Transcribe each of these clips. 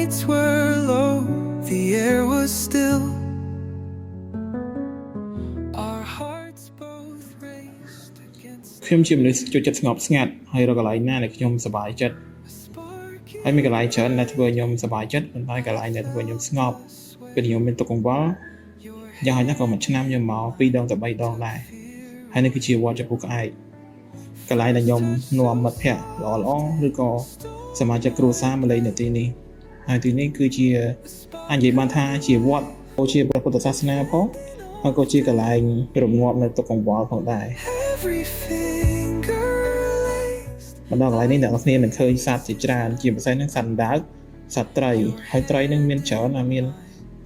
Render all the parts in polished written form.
lights were low, the air was still. Our hearts both raced against ខ្ញុំជាមនុស្សចូលចិត្តស្ងប់ស្ងាត់ហើយរកកន្លែងណាដែលខ្ញុំសប្បាយចិត្ត a spark ហើយមានកន្លែងច្រើនដែលធ្វើឲ្យខ្ញុំសប្បាយចិត្តប៉ុន្តែកន្លែងដែលធ្វើឲ្យខ្ញុំស្ងប់ពេលខ្ញុំមានទុក្ខកង្វល់យ៉ាងហោចណាស់ក៏មួយឆ្នាំខ្ញុំមក2 ដងទៅ 3 ដងដែរហើយនេះគឺជាវត្តចំពោះក្អែកកន្លែងដែលខ្ញុំនាំមិត្តភ័ក្តិល្អៗឬក៏សមាជិកគ្រួសារមកលេងនៅទីនេះហើយទីនេះគឺជាអាចនិយាយបានថាជាវត្តជាព្រះពុទ្ធសាសនាផងហើយក៏ជាកន្លែងរងាប់នៅទុក្ខកង្វល់ផងដែរ every finger laced. បណ្ដោះកន្លែងនេះអ្នកនរគ្នានឹងឃើញសត្វជាច្រើនជាពិសេសនឹងសត្វអណ្ដើកសត្វត្រីហើយត្រីនឹងមានច្រើនណាស់មាន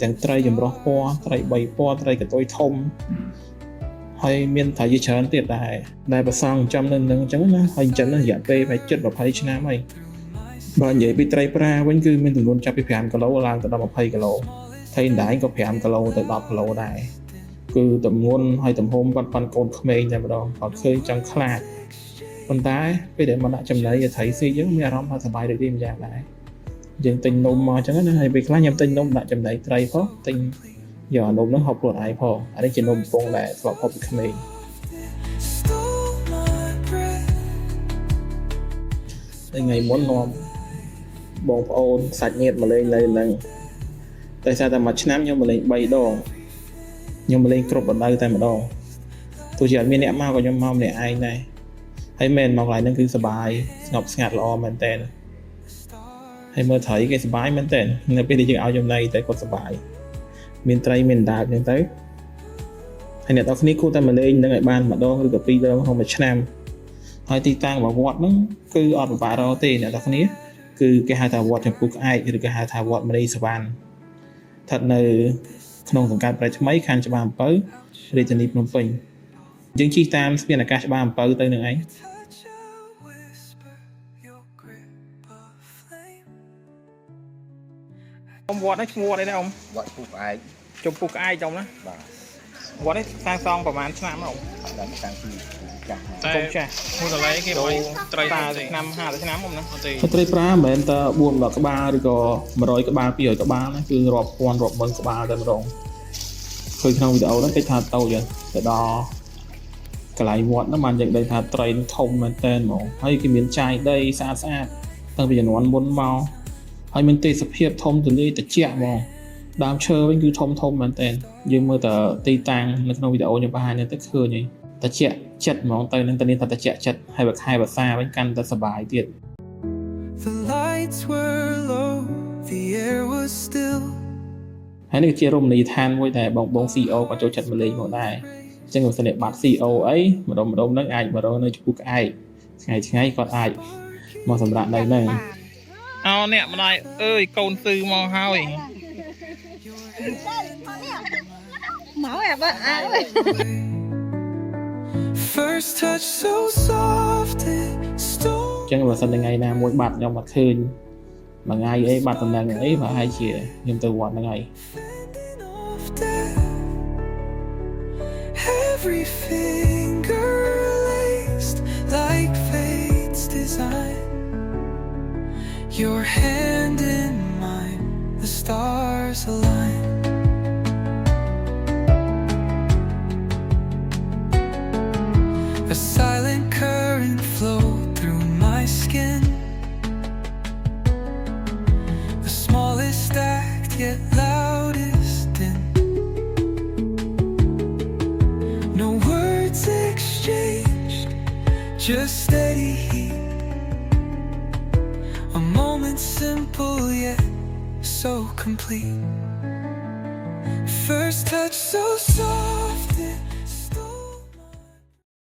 ទាំងត្រីចម្រុះពណ៌ត្រី3ពណ៌ត្រីកតុយធំហើយមានត្រីជាច្រើនទៀតដែលប្រសង់ចំនៅនឹងអញ្ចឹងណាហើយអញ្ចឹងរយៈពេលប្រហែលជិត20ឆ្នាំហើយបើនិយាយពីត្រីប្រាវិញគឺមានចំនួនចាប់ពី5គីឡូឡើងទៅដល់20គីឡូត្រីអណ្ដែងក៏5គីឡូទៅ10គីឡូដែរគឺទម្ងន់ហើយទំហំគាត់ប៉ាន់កូនក្មេងតែម្ដងគាត់ឃើញចង់ខ្លាចប៉ុន្តែពេលដែលមកដាក់ចំណីត្រីស៊ីយើងមានអារម្មណ៍ថាសប្បាយដូចនេះម្យ៉ាងដែរយើងទិញនំមកអញ្ចឹងណាហើយពេលខ្លះខ្ញុំទិញនំដាក់ចំណីត្រីផងទិញយកនំហ្នឹងហូបខ្លួនឯងផងអានេះជានំពងដែលធ្លាប់ហូបពីក្មេង Stole my breath. ថ្ងៃមុននាំបងប្អូនសាច់ញាតិមកលេងនៅហ្នឹងតែសារតែមួយឆ្នាំខ្ញុំមកលេង3ដងខ្ញុំមកលេងគ្រប់រដូវតែម្ដងទោះជាអត់មានអ្នកមកក៏ខ្ញុំមកម្នាក់ឯងដែរហើយមែនមកកន្លែងហ្នឹងគឺសប្បាយស្ងប់ស្ងាត់ល្អមែនតើហើយមើលត្រីគេសប្បាយមែនតើនៅពេលដែលយើងឲ្យចំណីតែគាត់សប្បាយមានត្រីមានដាបអញ្ចឹងទៅហើយអ្នកនរគ្នាគួរតែមកលេងនឹងឲ្យបានម្ដងឬក៏2ដងក្នុងមួយឆ្នាំហើយទីតាំងរបស់វត្តហ្នឹងគឺអត់ពិបាករកទេអ្នកនរគ្នាគឺគេហៅថាវត្តចំពោះក្អែកឬក៏ហៅថាវត្តមនីសវណ្ណស្ថិតនៅក្នុងសង្កាត់ប្រៃថ្មីខណ្ឌច្បារអំពៅរាជធានីភ្នំពេញយើងជិះតាមស្ពានអាកាសច្បារអំពៅទៅនឹងឯង Touch a whisper, your grip of flame. អ៊ំវត្តនេះឈ្មោះអីដែរអ៊ំ វត្តពុកឯក ចំពោះក្អែកចុងណា បាទ វត្តនេះសាងសង់ប្រហែលឆ្នាំអ៊ំ ដល់តាំងពីចាស់ តែគុំចាស់ ហូតឡៃគេឲ្យត្រី តា ទេ ឆ្នាំ50ឆ្នាំអ៊ំណា អត់ទេ ត្រីប្រាមិនមែនតែ400ក្បាលឬក៏100ក្បាល200ក្បាលណាគឺរាប់ពាន់រាប់ម៉ឺនក្បាលតែម្ដងឃើញក្នុងវីដេអូហ្នឹងគេថាតូចទៅដល់កន្លែងវត្តហ្នឹងបានយើងដឹងថាត្រីនឹងធំមែនតើហ្មងហើយគេមានចាយដីស្អាតតាំងពីជំនាន់មុនមកហើយមានទេសភាពធំទូលាយត្រជាក់ហ្មងដើមឈើវិញគឺធំមែនតើយើងមើលតែទីតាំងនៅក្នុងវីដេអូខ្ញុំបង្ហាញទៅឃើញហើយត្រជាក់ចិត្តហ្មងទៅនឹងតានេះថាត្រជាក់ចិត្តហើយបើខែភាសាវិញកាន់តែសប្បាយទៀត The lights were low, the air was still. ហើយនេះជារមណីយដ្ឋានមួយដែលបង CEO ក៏ចូលចិត្តមកលេងមកដែរអញ្ចឹងខ្ញុំសន្និបាត CEO អីម្ដុំហ្នឹងអាចមករកនៅចំពោះក្អែកថ្ងៃគាត់អាចមកសម្រាប់នៅហ្នឹង អោអ្នកម្ដាយអើយកូនស៊ឺមកហើយ máu à bác áo ơi First touch so soft, it អ stole. ញ្ចឹងបើសិនថ្ងៃណាមួយបាត់ខ្ញុំអត់ឃើញមួយថ្ងៃអីបាត់តំណែងអីប្រហែលជាខ្ញុំទៅវត្តហ្នឹងហើយ Fending off death. Every finger laced like fate's design. Your hand in mine, the stars align. A silent current flowed through my skin. The smallest act yet loudest din. No words exchanged, just steady heat. A moment simple yet so complete. First touch so soft